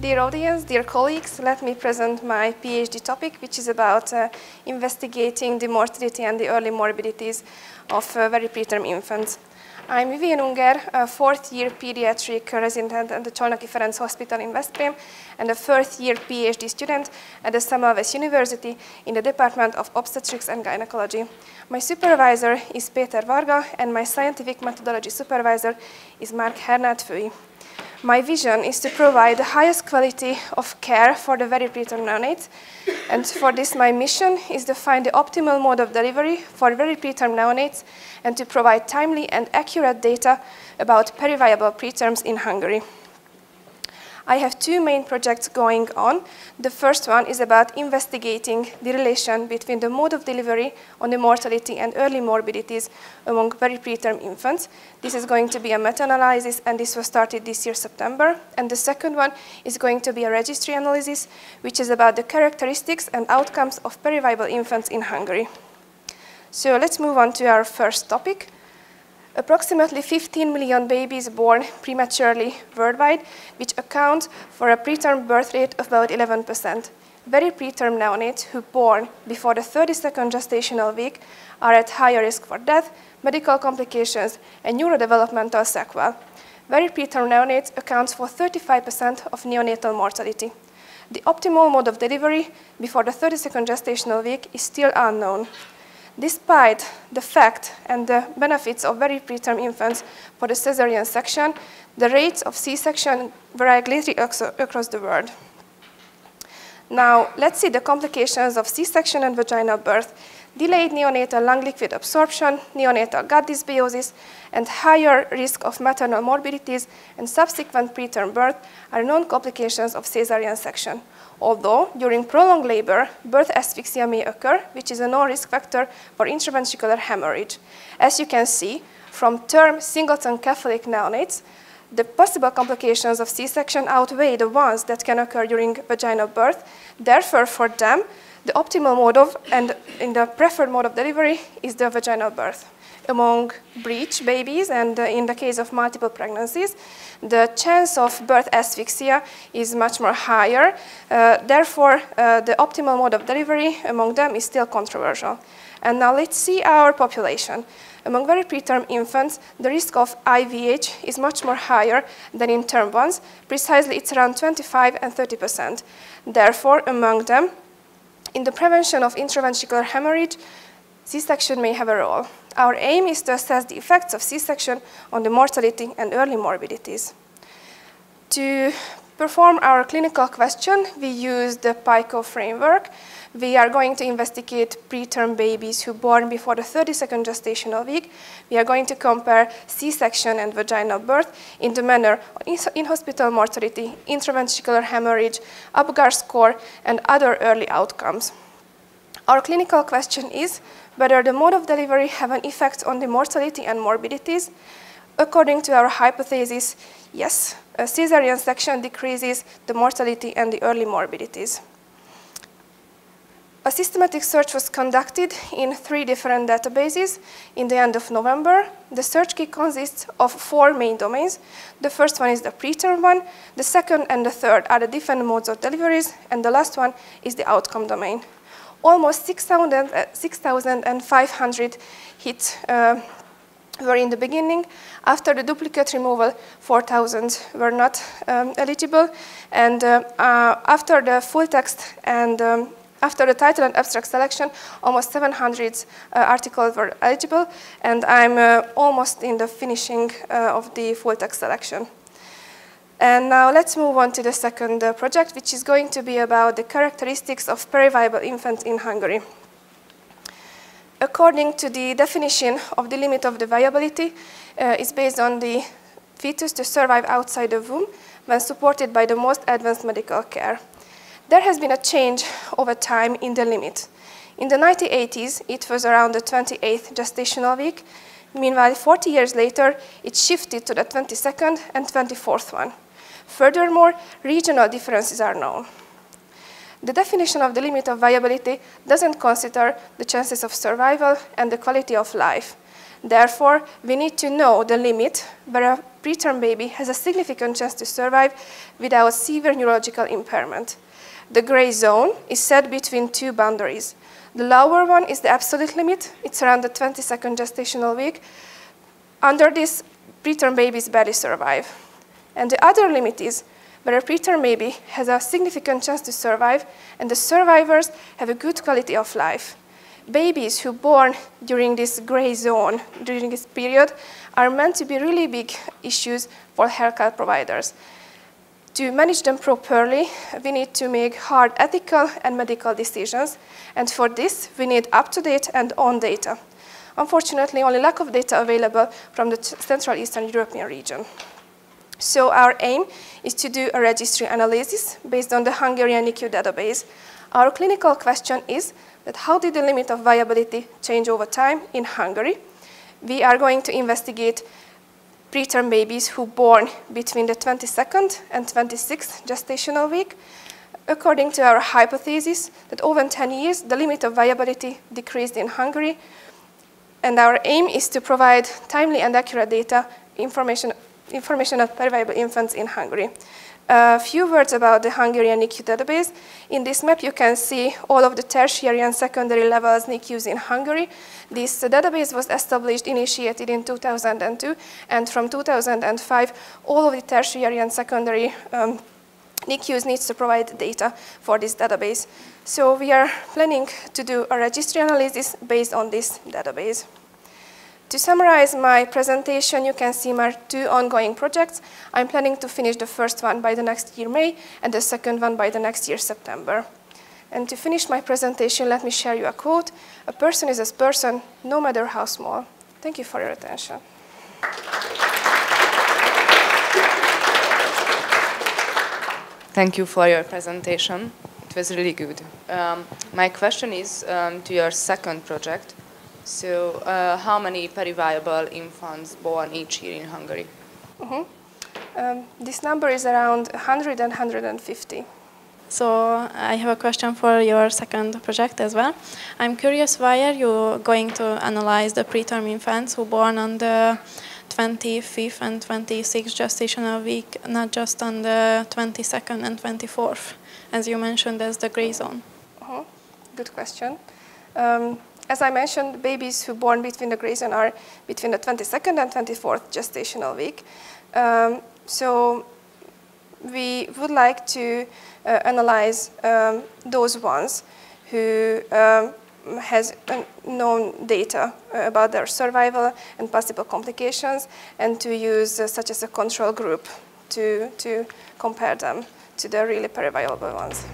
Dear audience, dear colleagues, let me present my PhD topic, which is about investigating the mortality and the early morbidities of very preterm infants. I'm Vivien Unger, a fourth-year pediatric resident at the Csolnoky Ferenc Hospital in Veszprém, and a first-year PhD student at the Semmelweis University in the Department of Obstetrics and Gynecology. My supervisor is Péter Varga, and my scientific methodology supervisor is Mark Hernát-Fői. My vision is to provide the highest quality of care for the very preterm neonates, and for this my mission is to find the optimal mode of delivery for very preterm neonates and to provide timely and accurate data about periviable preterms in Hungary. I have two main projects going on. The first one is about investigating the relation between the mode of delivery on the mortality and early morbidities among very preterm infants. This is going to be a meta-analysis, and this was started this year, September. And the second one is going to be a registry analysis, which is about the characteristics and outcomes of periviable infants in Hungary. So let's move on to our first topic. Approximately 15 million babies born prematurely worldwide, which account for a preterm birth rate of about 11%. Very preterm neonates who born before the 32nd gestational week are at higher risk for death, medical complications, and neurodevelopmental sequelae. Very preterm neonates account for 35% of neonatal mortality. The optimal mode of delivery before the 32nd gestational week is still unknown. Despite the fact and the benefits of very preterm infants for the caesarean section, the rates of C-section vary greatly across the world. Now, let's see the complications of C-section and vaginal birth. Delayed neonatal lung liquid absorption, neonatal gut dysbiosis, and higher risk of maternal morbidities and subsequent preterm birth are known complications of caesarean section. Although, during prolonged labor, birth asphyxia may occur, which is a known risk factor for intraventricular hemorrhage. As you can see, from term singleton cephalic neonates, the possible complications of C-section outweigh the ones that can occur during vaginal birth. Therefore, for them, the optimal mode of, and in the preferred mode of delivery, is the vaginal birth. Among breech babies and in the case of multiple pregnancies, the chance of birth asphyxia is much more higher. Therefore, the optimal mode of delivery among them is still controversial. And now let's see our population. Among very preterm infants, the risk of IVH is much more higher than in term ones. Precisely, it's around 25 and 30%. Therefore, among them, in the prevention of intraventricular hemorrhage, C-section may have a role. Our aim is to assess the effects of C-section on the mortality and early morbidities. To perform our clinical question, we use the PICO framework. We are going to investigate preterm babies who are born before the 32nd gestational week. We are going to compare C-section and vaginal birth in the manner of in-hospital mortality, intraventricular hemorrhage, Apgar score, and other early outcomes. Our clinical question is whether the mode of delivery have an effect on the mortality and morbidities. According to our hypothesis, yes, a caesarean section decreases the mortality and the early morbidities. A systematic search was conducted in 3 different databases in the end of November. The search key consists of 4 main domains. The first one is the preterm one, the second and the third are the different modes of deliveries, and the last one is the outcome domain. Almost 6,500 hits were in the beginning. After the duplicate removal, 4,000 were not eligible. And after the full text and after the title and abstract selection, almost 700 articles were eligible. And I'm almost in the finishing of the full text selection. And now let's move on to the second project, which is going to be about the characteristics of periviable infants in Hungary. According to the definition of the limit of the viability, is based on the fetus to survive outside the womb when supported by the most advanced medical care. There has been a change over time in the limit. In the 1980s, it was around the 28th gestational week. Meanwhile, 40 years later, it shifted to the 22nd and 24th one. Furthermore, regional differences are known. The definition of the limit of viability doesn't consider the chances of survival and the quality of life. Therefore, we need to know the limit where a preterm baby has a significant chance to survive without severe neurological impairment. The gray zone is set between two boundaries. The lower one is the absolute limit. It's around the 22nd gestational week. Under this, preterm babies barely survive. And the other limit is where a preterm baby has a significant chance to survive, and the survivors have a good quality of life. Babies who are born during this gray zone, during this period, are meant to be really big issues for healthcare providers. To manage them properly, we need to make hard ethical and medical decisions, and for this, we need up-to-date and on data. Unfortunately, only lack of data available from the Central Eastern European region. So our aim is to do a registry analysis based on the Hungarian NICU database. Our clinical question is that how did the limit of viability change over time in Hungary? We are going to investigate preterm babies who are born between the 22nd and 26th gestational week. According to our hypothesis that over 10 years, the limit of viability decreased in Hungary, and our aim is to provide timely and accurate data, information on periviable infants in Hungary. A few words about the Hungarian NICU database. In this map, you can see all of the tertiary and secondary levels NICUs in Hungary. This database was initiated in 2002, and from 2005, all of the tertiary and secondary NICUs needs to provide data for this database. So we are planning to do a registry analysis based on this database. To summarize my presentation, you can see my two ongoing projects. I'm planning to finish the first one by the next year, May, and the second one by the next year, September. And to finish my presentation, let me share you a quote. A person is a person, no matter how small. Thank you for your attention. Thank you for your presentation. It was really good. My question is to your second project. So, how many periviable infants born each year in Hungary? This number is around 100 and 150. So, I have a question for your second project as well. I'm curious, why are you going to analyze the preterm infants who are born on the 25th and 26th gestational week, not just on the 22nd and 24th, as you mentioned as the gray zone? Good question. As I mentioned, babies who are born between the gray zone are between the 22nd and 24th gestational week. So we would like to analyze those ones who has known data about their survival and possible complications, and to use such as a control group to compare them to the really periviable ones.